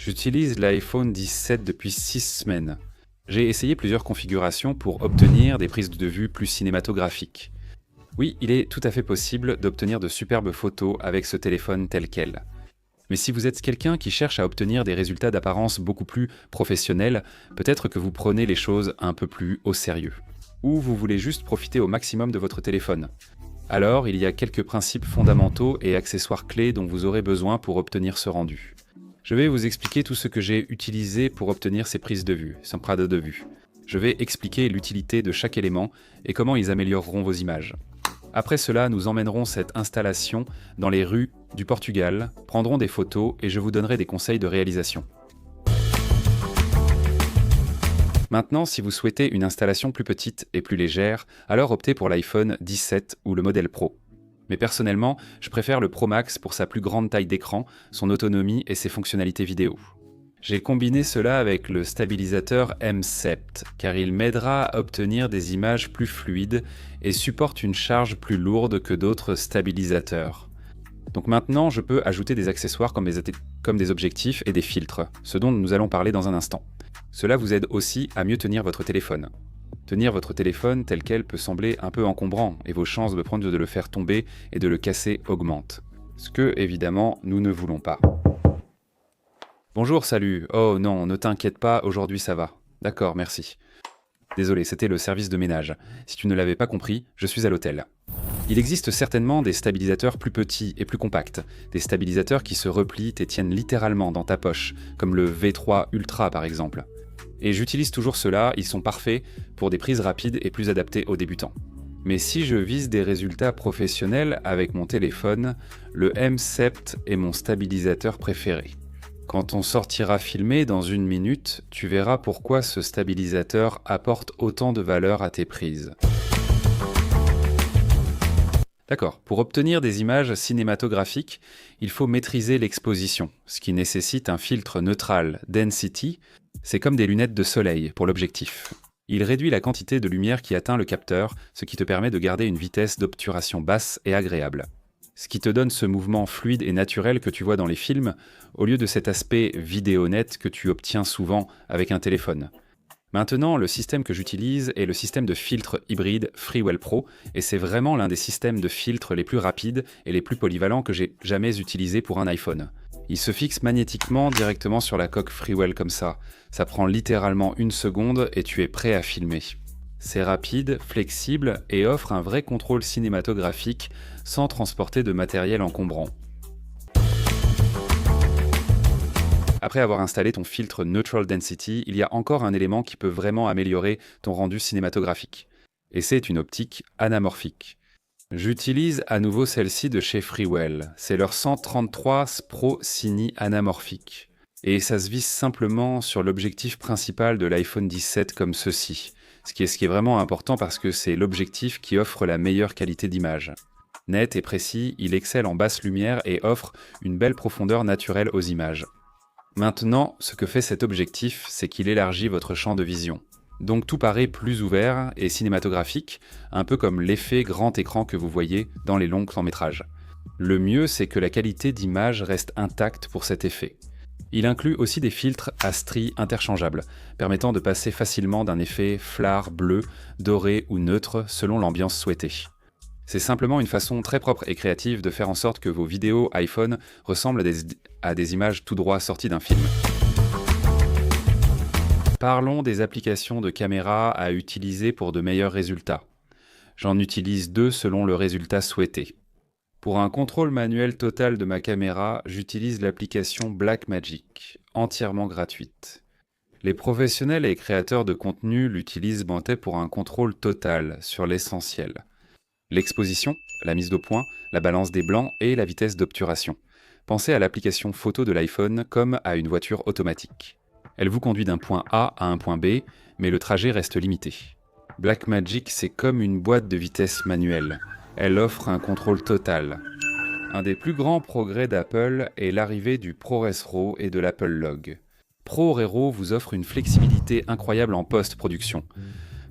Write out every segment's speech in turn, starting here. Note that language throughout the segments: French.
J'utilise l'iPhone 17 depuis 6 semaines. J'ai essayé plusieurs configurations pour obtenir des prises de vue plus cinématographiques. Oui, il est tout à fait possible d'obtenir de superbes photos avec ce téléphone tel quel. Mais si vous êtes quelqu'un qui cherche à obtenir des résultats d'apparence beaucoup plus professionnels, peut-être que vous prenez les choses un peu plus au sérieux. Ou vous voulez juste profiter au maximum de votre téléphone. Alors, il y a quelques principes fondamentaux et accessoires clés dont vous aurez besoin pour obtenir ce rendu. Je vais vous expliquer tout ce que j'ai utilisé pour obtenir ces prises de vue, ces prises de vue. Je vais expliquer l'utilité de chaque élément et comment ils amélioreront vos images. Après cela, nous emmènerons cette installation dans les rues du Portugal, prendrons des photos et je vous donnerai des conseils de réalisation. Maintenant, si vous souhaitez une installation plus petite et plus légère, alors optez pour l'iPhone 17 ou le modèle Pro. Mais personnellement, je préfère le Pro Max pour sa plus grande taille d'écran, son autonomie et ses fonctionnalités vidéo. J'ai combiné cela avec le stabilisateur M-Sept, car il m'aidera à obtenir des images plus fluides et supporte une charge plus lourde que d'autres stabilisateurs. Donc maintenant, je peux ajouter des accessoires comme des objectifs et des filtres, ce dont nous allons parler dans un instant. Cela vous aide aussi à mieux tenir votre téléphone. Tenir votre téléphone tel quel peut sembler un peu encombrant et vos chances de le faire tomber et de le casser augmentent. Ce que, évidemment, nous ne voulons pas. Bonjour, salut. Oh non, ne t'inquiète pas, aujourd'hui ça va. D'accord, merci. Désolé, c'était le service de ménage. Si tu ne l'avais pas compris, je suis à l'hôtel. Il existe certainement des stabilisateurs plus petits et plus compacts, des stabilisateurs qui se replient et tiennent littéralement dans ta poche, comme le V3 Ultra par exemple. Et j'utilise toujours ceux-là, ils sont parfaits pour des prises rapides et plus adaptées aux débutants. Mais si je vise des résultats professionnels avec mon téléphone, le M-Sept est mon stabilisateur préféré. Quand on sortira filmer dans 1 minute, tu verras pourquoi ce stabilisateur apporte autant de valeur à tes prises. D'accord, pour obtenir des images cinématographiques, il faut maîtriser l'exposition, ce qui nécessite un filtre neutral, Density. C'est comme des lunettes de soleil pour l'objectif. Il réduit la quantité de lumière qui atteint le capteur, ce qui te permet de garder une vitesse d'obturation basse et agréable. Ce qui te donne ce mouvement fluide et naturel que tu vois dans les films, au lieu de cet aspect vidéo net que tu obtiens souvent avec un téléphone. Maintenant, le système que j'utilise est le système de filtre hybride Freewell Pro, et c'est vraiment l'un des systèmes de filtres les plus rapides et les plus polyvalents que j'ai jamais utilisé pour un iPhone. Il se fixe magnétiquement directement sur la coque Freewell comme ça. Ça prend littéralement 1 seconde et tu es prêt à filmer. C'est rapide, flexible et offre un vrai contrôle cinématographique sans transporter de matériel encombrant. Après avoir installé ton filtre Neutral Density, il y a encore un élément qui peut vraiment améliorer ton rendu cinématographique. Et c'est une optique anamorphique. J'utilise à nouveau celle-ci de chez Freewell. C'est leur 133 Pro Cine anamorphique. Et ça se visse simplement sur l'objectif principal de l'iPhone 17 comme ceci. Ce qui est vraiment important parce que c'est l'objectif qui offre la meilleure qualité d'image. Net et précis, il excelle en basse lumière et offre une belle profondeur naturelle aux images. Maintenant, ce que fait cet objectif, c'est qu'il élargit votre champ de vision. Donc tout paraît plus ouvert et cinématographique, un peu comme l'effet grand écran que vous voyez dans les longs courts-métrages. Le mieux, c'est que la qualité d'image reste intacte pour cet effet. Il inclut aussi des filtres à stries interchangeables, permettant de passer facilement d'un effet flare bleu, doré ou neutre selon l'ambiance souhaitée. C'est simplement une façon très propre et créative de faire en sorte que vos vidéos iPhone ressemblent à des images tout droit sorties d'un film. Parlons des applications de caméra à utiliser pour de meilleurs résultats. J'en utilise 2 selon le résultat souhaité. Pour un contrôle manuel total de ma caméra, j'utilise l'application Blackmagic, entièrement gratuite. Les professionnels et créateurs de contenu l'utilisent pour un contrôle total sur l'essentiel. L'exposition, la mise au point, la balance des blancs et la vitesse d'obturation. Pensez à l'application photo de l'iPhone comme à une voiture automatique. Elle vous conduit d'un point A à un point B, mais le trajet reste limité. Blackmagic, c'est comme une boîte de vitesse manuelle. Elle offre un contrôle total. Un des plus grands progrès d'Apple est l'arrivée du ProRes RAW et de l'Apple Log. ProRes RAW vous offre une flexibilité incroyable en post-production.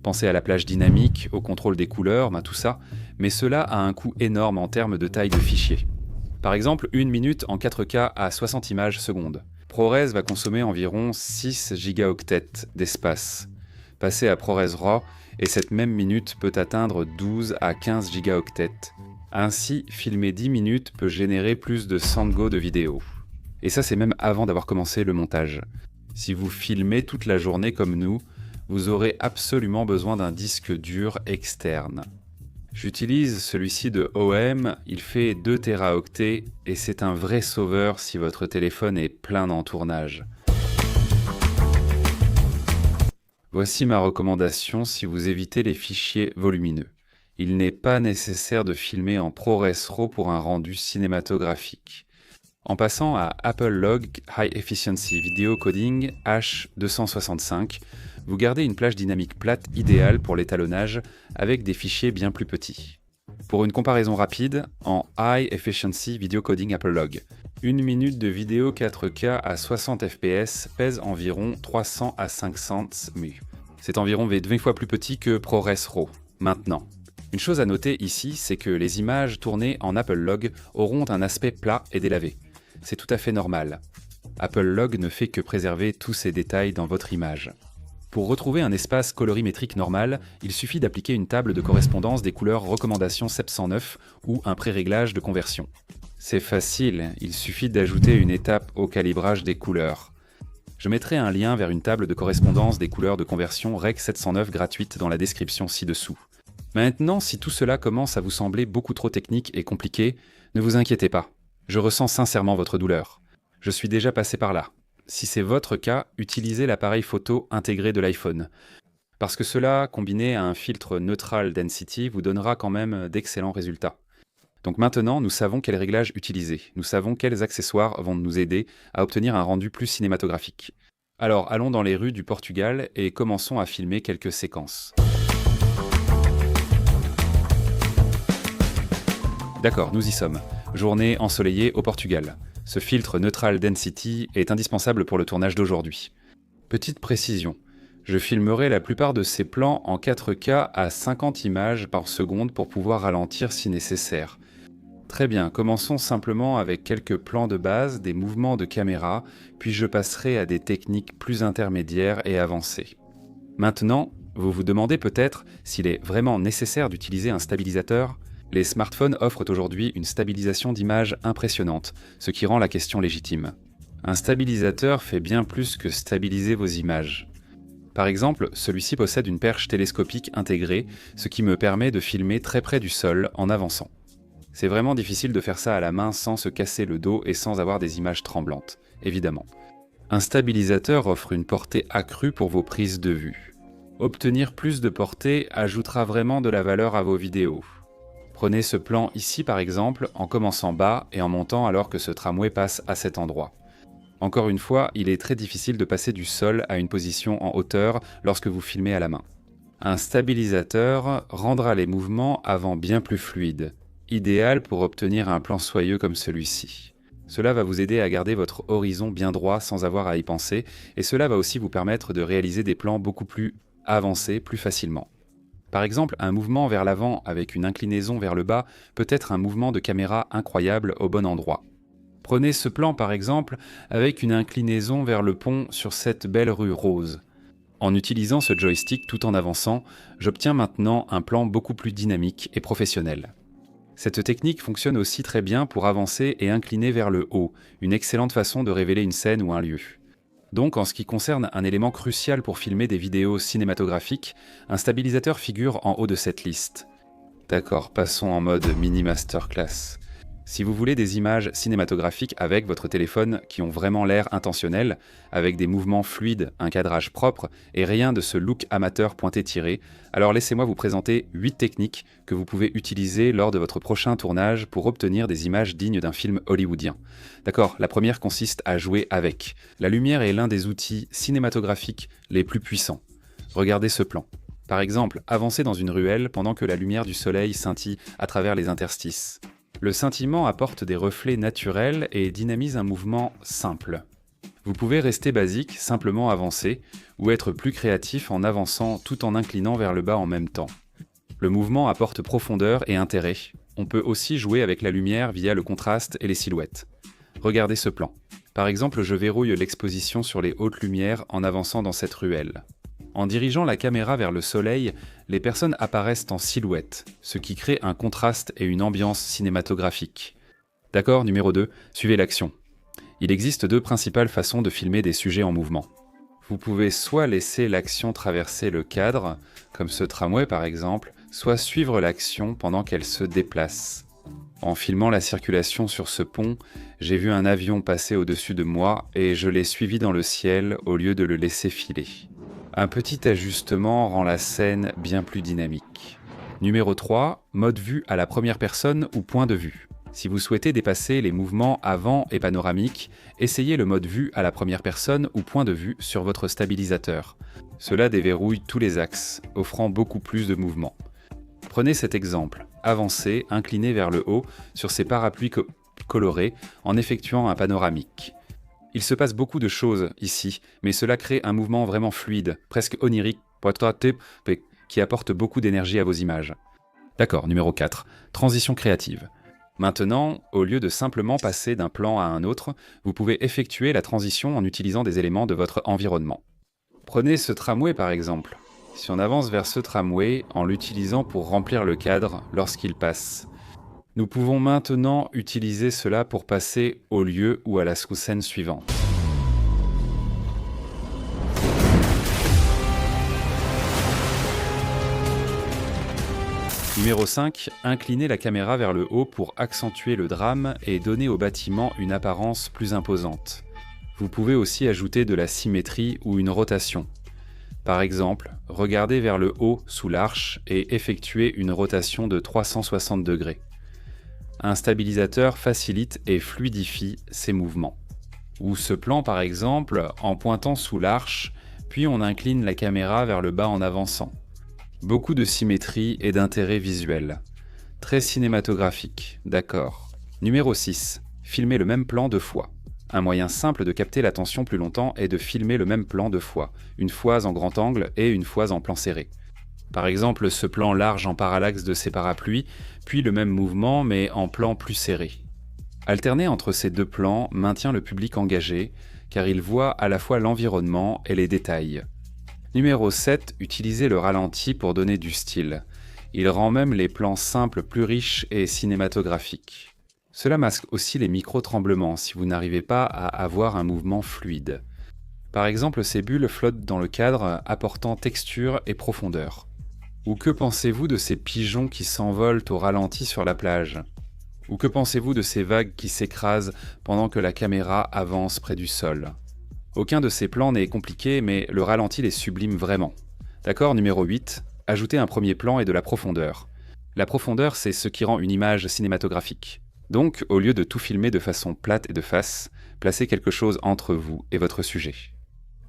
Pensez à la plage dynamique, au contrôle des couleurs, tout ça, mais cela a un coût énorme en termes de taille de fichier. Par exemple, 1 minute en 4K à 60 images secondes. ProRes va consommer environ 6 gigaoctets d'espace. Passez à ProRes RAW et cette même minute peut atteindre 12 à 15 gigaoctets. Ainsi, filmer 10 minutes peut générer plus de 100 Go de vidéo. Et ça, c'est même avant d'avoir commencé le montage. Si vous filmez toute la journée comme nous, vous aurez absolument besoin d'un disque dur externe. J'utilise celui-ci de OM, il fait 2 téraoctets et c'est un vrai sauveur si votre téléphone est plein en tournage. Voici ma recommandation si vous évitez les fichiers volumineux. Il n'est pas nécessaire de filmer en ProRes RAW pour un rendu cinématographique. En passant à Apple Log High Efficiency Video Coding H265, vous gardez une plage dynamique plate idéale pour l'étalonnage avec des fichiers bien plus petits. Pour une comparaison rapide, en High Efficiency Video Coding Apple Log, une minute de vidéo 4K à 60 fps pèse environ 300 à 500 mu. C'est environ 20 fois plus petit que ProRes RAW. Maintenant, une chose à noter ici, c'est que les images tournées en Apple Log auront un aspect plat et délavé. C'est tout à fait normal. Apple Log ne fait que préserver tous ces détails dans votre image. Pour retrouver un espace colorimétrique normal, il suffit d'appliquer une table de correspondance des couleurs recommandation 709 ou un pré-réglage de conversion. C'est facile, il suffit d'ajouter une étape au calibrage des couleurs. Je mettrai un lien vers une table de correspondance des couleurs de conversion Rec 709 gratuite dans la description ci-dessous. Maintenant, si tout cela commence à vous sembler beaucoup trop technique et compliqué, ne vous inquiétez pas. Je ressens sincèrement votre douleur. Je suis déjà passé par là. Si c'est votre cas, utilisez l'appareil photo intégré de l'iPhone. Parce que cela, combiné à un filtre Neutral Density, vous donnera quand même d'excellents résultats. Donc maintenant, nous savons quels réglages utiliser. Nous savons quels accessoires vont nous aider à obtenir un rendu plus cinématographique. Alors, allons dans les rues du Portugal et commençons à filmer quelques séquences. D'accord, nous y sommes. Journée ensoleillée au Portugal. Ce filtre Neutral Density est indispensable pour le tournage d'aujourd'hui. Petite précision, je filmerai la plupart de ces plans en 4K à 50 images par seconde pour pouvoir ralentir si nécessaire. Très bien, commençons simplement avec quelques plans de base, des mouvements de caméra, puis je passerai à des techniques plus intermédiaires et avancées. Maintenant, vous vous demandez peut-être s'il est vraiment nécessaire d'utiliser un stabilisateur. Les smartphones offrent aujourd'hui une stabilisation d'image impressionnante, ce qui rend la question légitime. Un stabilisateur fait bien plus que stabiliser vos images. Par exemple, celui-ci possède une perche télescopique intégrée, ce qui me permet de filmer très près du sol en avançant. C'est vraiment difficile de faire ça à la main sans se casser le dos et sans avoir des images tremblantes, évidemment. Un stabilisateur offre une portée accrue pour vos prises de vue. Obtenir plus de portée ajoutera vraiment de la valeur à vos vidéos. Prenez ce plan ici par exemple, en commençant bas et en montant alors que ce tramway passe à cet endroit. Encore une fois, il est très difficile de passer du sol à une position en hauteur lorsque vous filmez à la main. Un stabilisateur rendra les mouvements avant bien plus fluides, idéal pour obtenir un plan soyeux comme celui-ci. Cela va vous aider à garder votre horizon bien droit sans avoir à y penser, et cela va aussi vous permettre de réaliser des plans beaucoup plus avancés plus facilement. Par exemple, un mouvement vers l'avant avec une inclinaison vers le bas peut être un mouvement de caméra incroyable au bon endroit. Prenez ce plan par exemple avec une inclinaison vers le pont sur cette belle rue rose. En utilisant ce joystick tout en avançant, j'obtiens maintenant un plan beaucoup plus dynamique et professionnel. Cette technique fonctionne aussi très bien pour avancer et incliner vers le haut, une excellente façon de révéler une scène ou un lieu. Donc, en ce qui concerne un élément crucial pour filmer des vidéos cinématographiques, un stabilisateur figure en haut de cette liste. D'accord, passons en mode mini masterclass. Si vous voulez des images cinématographiques avec votre téléphone qui ont vraiment l'air intentionnel, avec des mouvements fluides, un cadrage propre et rien de ce look amateur pointé-tiré, alors laissez-moi vous présenter 8 techniques que vous pouvez utiliser lors de votre prochain tournage pour obtenir des images dignes d'un film hollywoodien. D'accord, la première consiste à jouer avec. La lumière est l'un des outils cinématographiques les plus puissants. Regardez ce plan. Par exemple, avancez dans une ruelle pendant que la lumière du soleil scintille à travers les interstices. Le scintillement apporte des reflets naturels et dynamise un mouvement simple. Vous pouvez rester basique, simplement avancer, ou être plus créatif en avançant tout en inclinant vers le bas en même temps. Le mouvement apporte profondeur et intérêt. On peut aussi jouer avec la lumière via le contraste et les silhouettes. Regardez ce plan. Par exemple, je verrouille l'exposition sur les hautes lumières en avançant dans cette ruelle. En dirigeant la caméra vers le soleil, les personnes apparaissent en silhouette, ce qui crée un contraste et une ambiance cinématographique. D'accord, numéro 2, suivez l'action. Il existe 2 principales façons de filmer des sujets en mouvement. Vous pouvez soit laisser l'action traverser le cadre, comme ce tramway par exemple, soit suivre l'action pendant qu'elle se déplace. En filmant la circulation sur ce pont, j'ai vu un avion passer au-dessus de moi et je l'ai suivi dans le ciel au lieu de le laisser filer. Un petit ajustement rend la scène bien plus dynamique. Numéro 3, mode vue à la première personne ou point de vue. Si vous souhaitez dépasser les mouvements avant et panoramiques, essayez le mode vue à la première personne ou point de vue sur votre stabilisateur. Cela déverrouille tous les axes, offrant beaucoup plus de mouvement. Prenez cet exemple, avancez, incliné vers le haut sur ces parapluies colorés en effectuant un panoramique. Il se passe beaucoup de choses ici, mais cela crée un mouvement vraiment fluide, presque onirique, qui apporte beaucoup d'énergie à vos images. D'accord, numéro 4, transition créative. Maintenant, au lieu de simplement passer d'un plan à un autre, vous pouvez effectuer la transition en utilisant des éléments de votre environnement. Prenez ce tramway par exemple. Si on avance vers ce tramway en l'utilisant pour remplir le cadre lorsqu'il passe, nous pouvons maintenant utiliser cela pour passer au lieu ou à la scène suivante. Numéro 5, inclinez la caméra vers le haut pour accentuer le drame et donner au bâtiment une apparence plus imposante. Vous pouvez aussi ajouter de la symétrie ou une rotation. Par exemple, regardez vers le haut sous l'arche et effectuez une rotation de 360 degrés. Un stabilisateur facilite et fluidifie ces mouvements. Ou ce plan par exemple, en pointant sous l'arche, puis on incline la caméra vers le bas en avançant. Beaucoup de symétrie et d'intérêt visuel. Très cinématographique, d'accord. Numéro 6. Filmer le même plan 2 fois. Un moyen simple de capter l'attention plus longtemps est de filmer le même plan 2 fois, une fois en grand angle et une fois en plan serré. Par exemple, ce plan large en parallaxe de ces parapluies, puis le même mouvement mais en plan plus serré. Alterner entre ces 2 plans maintient le public engagé, car il voit à la fois l'environnement et les détails. Numéro 7, utilisez le ralenti pour donner du style. Il rend même les plans simples plus riches et cinématographiques. Cela masque aussi les micro-tremblements si vous n'arrivez pas à avoir un mouvement fluide. Par exemple, ces bulles flottent dans le cadre, apportant texture et profondeur. Ou que pensez-vous de ces pigeons qui s'envolent au ralenti sur la plage? Ou que pensez-vous de ces vagues qui s'écrasent pendant que la caméra avance près du sol? Aucun de ces plans n'est compliqué, mais le ralenti les sublime vraiment. D'accord, numéro 8, ajoutez un premier plan et de la profondeur. La profondeur, c'est ce qui rend une image cinématographique. Donc, au lieu de tout filmer de façon plate et de face, placez quelque chose entre vous et votre sujet.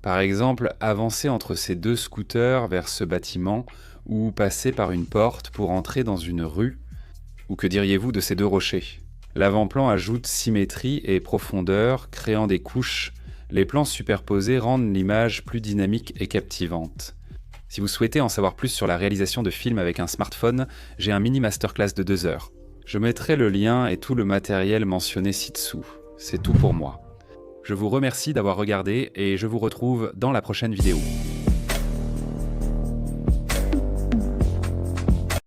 Par exemple, avancez entre ces 2 scooters vers ce bâtiment ou passez par une porte pour entrer dans une rue. Ou que diriez-vous de ces 2 rochers? L'avant-plan ajoute symétrie et profondeur, créant des couches. Les plans superposés rendent l'image plus dynamique et captivante. Si vous souhaitez en savoir plus sur la réalisation de films avec un smartphone, j'ai un mini masterclass de 2 heures. Je mettrai le lien et tout le matériel mentionné ci-dessous. C'est tout pour moi. Je vous remercie d'avoir regardé et je vous retrouve dans la prochaine vidéo.